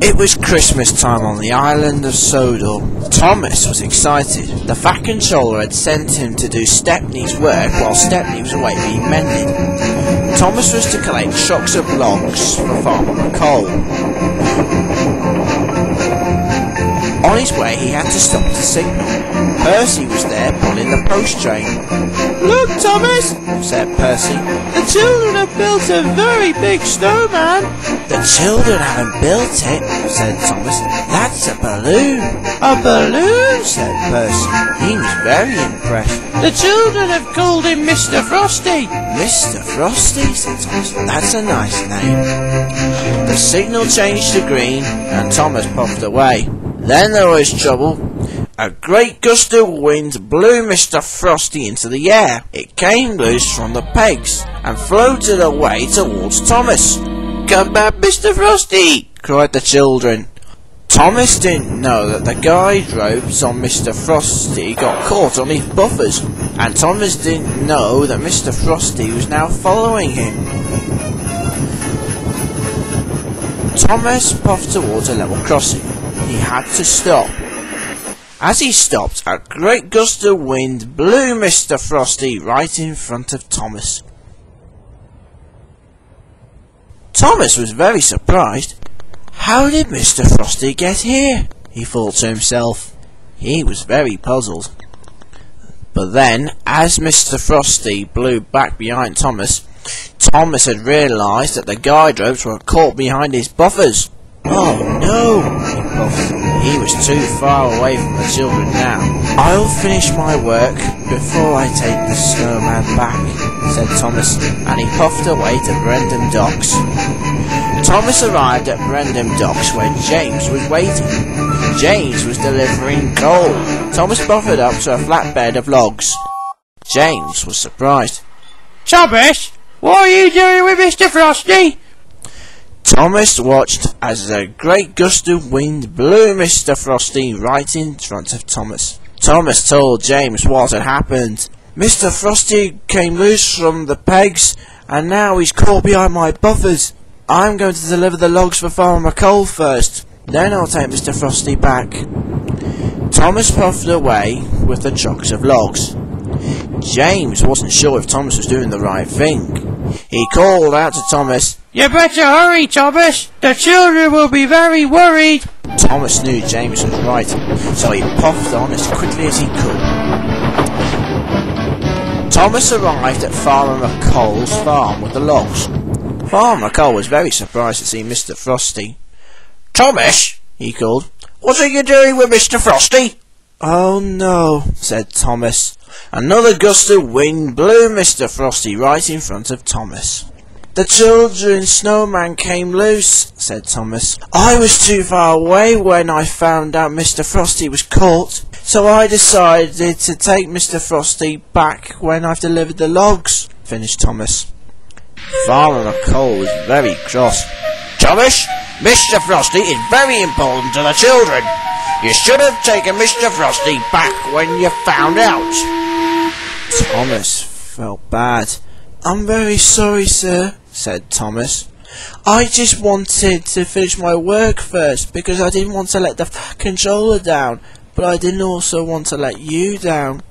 It was Christmas time on the island of Sodor. Thomas was excited. The Fat Controller had sent him to do Stepney's work while Stepney was away being mended. Thomas was to collect shocks of logs for Farmer McColl. On his way he had to stop to signal. Percy was there pulling the post train. "Look, Thomas," said Percy, "the children have built a very big snowman." "The children haven't built it," said Thomas. "That's a balloon." "A balloon?" said Percy. He was very impressed. "The children have called him Mr. Frosty." "Mr. Frosty?" said Thomas. "That's a nice name." The signal changed to green and Thomas puffed away. Then there was trouble. A great gust of wind blew Mr. Frosty into the air. It came loose from the pegs and floated away towards Thomas. "Come back, Mr. Frosty!" cried the children. Thomas didn't know that the guide ropes on Mr. Frosty got caught on his buffers, and Thomas didn't know that Mr. Frosty was now following him. Thomas puffed towards a level crossing. He had to stop. As he stopped, a great gust of wind blew Mr. Frosty right in front of Thomas. Thomas was very surprised. How did Mr. Frosty get here? He thought to himself. He was very puzzled. But then, as Mr. Frosty blew back behind Thomas, Thomas had realised that the guide ropes were caught behind his buffers. "Oh no," he puffed. He was too far away from the children now. "I'll finish my work before I take the snowman back," said Thomas, and he puffed away to Brendam Docks. Thomas arrived at Brendam Docks where James was waiting. James was delivering coal. Thomas buffered up to a flatbed of logs. James was surprised. "Thomas, what are you doing with Mr. Frosty?" Thomas watched as a great gust of wind blew Mr. Frosty right in front of Thomas. Thomas told James what had happened. "Mr. Frosty came loose from the pegs and now he's caught behind my buffers. I'm going to deliver the logs for Farmer McColl first. Then I'll take Mr. Frosty back." Thomas puffed away with the chocks of logs. James wasn't sure if Thomas was doing the right thing. He called out to Thomas, "You better hurry, Thomas! The children will be very worried!" Thomas knew James was right, so he puffed on as quickly as he could. Thomas arrived at Farmer McColl's farm with the logs. Farmer McColl was very surprised to see Mr. Frosty. "Thomas," he called, "what are you doing with Mr. Frosty?" "Oh no," said Thomas. Another gust of wind blew Mr. Frosty right in front of Thomas. "The children's snowman came loose," said Thomas. "I was too far away when I found out Mr. Frosty was caught, so I decided to take Mr. Frosty back when I've delivered the logs," finished Thomas. Farmer McColl was very cross. "Thomas, Mr. Frosty is very important to the children. You should have taken Mr. Frosty back when you found out." Thomas felt bad. "I'm very sorry, sir," said Thomas. "I just wanted to finish my work first because I didn't want to let the controller down, but I didn't also want to let you down."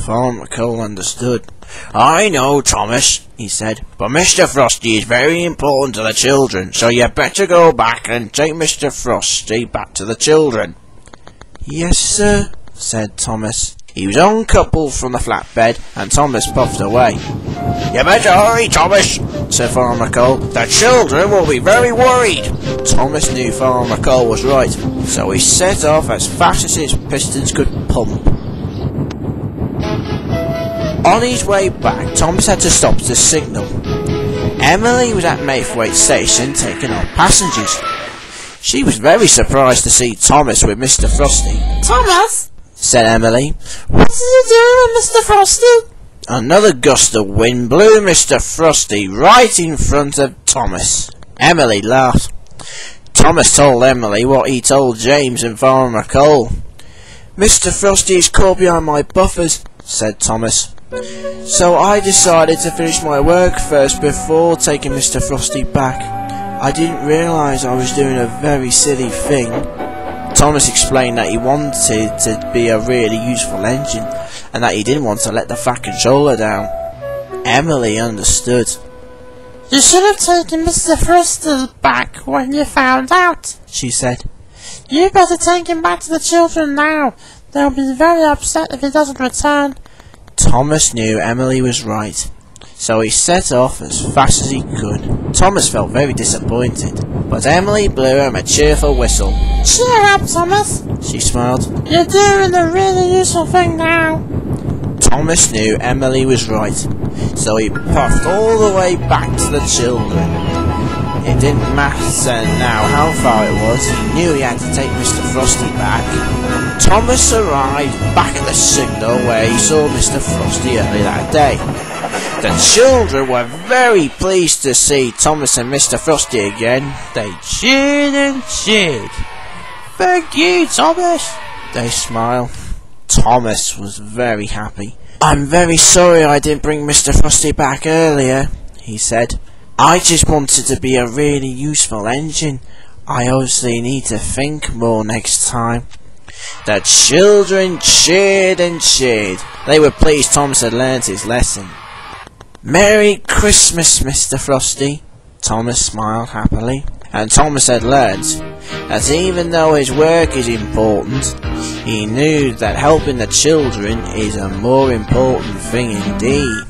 Farmer McColl understood. "I know, Thomas," he said, "but Mr. Frosty is very important to the children, so you better go back and take Mr. Frosty back to the children." "Yes, sir," said Thomas. He was uncoupled from the flatbed, and Thomas puffed away. "You better hurry, Thomas," said Farmer McColl. "The children will be very worried." Thomas knew Farmer McColl was right, so he set off as fast as his pistons could pump. On his way back, Thomas had to stop to signal. Emily was at Maythwaite Station taking on passengers. She was very surprised to see Thomas with Mr. Frosty. "Thomas," said Emily, "what are you doing with Mr. Frosty?" Another gust of wind blew Mr. Frosty right in front of Thomas. Emily laughed. Thomas told Emily what he told James and Farmer Cole. "Mr. Frosty is caught behind my buffers," said Thomas. "So I decided to finish my work first before taking Mr. Frosty back. I didn't realise I was doing a very silly thing." Thomas explained that he wanted to be a really useful engine and that he didn't want to let the Fat Controller down. Emily understood. "You should have taken Mr. Frosty back when you found out," she said. "You better take him back to the children now. They'll be very upset if he doesn't return." Thomas knew Emily was right, so he set off as fast as he could. Thomas felt very disappointed, but Emily blew him a cheerful whistle. "Cheer up, Thomas," she smiled. "You're doing a really useful thing now." Thomas knew Emily was right, so he puffed all the way back to the children. It didn't matter now how far it was, he knew he had to take Mr. Frosty back. Thomas arrived back at the signal where he saw Mr. Frosty early that day. The children were very pleased to see Thomas and Mr. Frosty again. They cheered and cheered. "Thank you, Thomas," they smiled. Thomas was very happy. "I'm very sorry I didn't bring Mr. Frosty back earlier," he said. "I just wanted to be a really useful engine. I obviously need to think more next time." The children cheered and cheered. They were pleased Thomas had learned his lesson. "Merry Christmas, Mr. Frosty." Thomas smiled happily. And Thomas had learned that even though his work is important, he knew that helping the children is a more important thing indeed.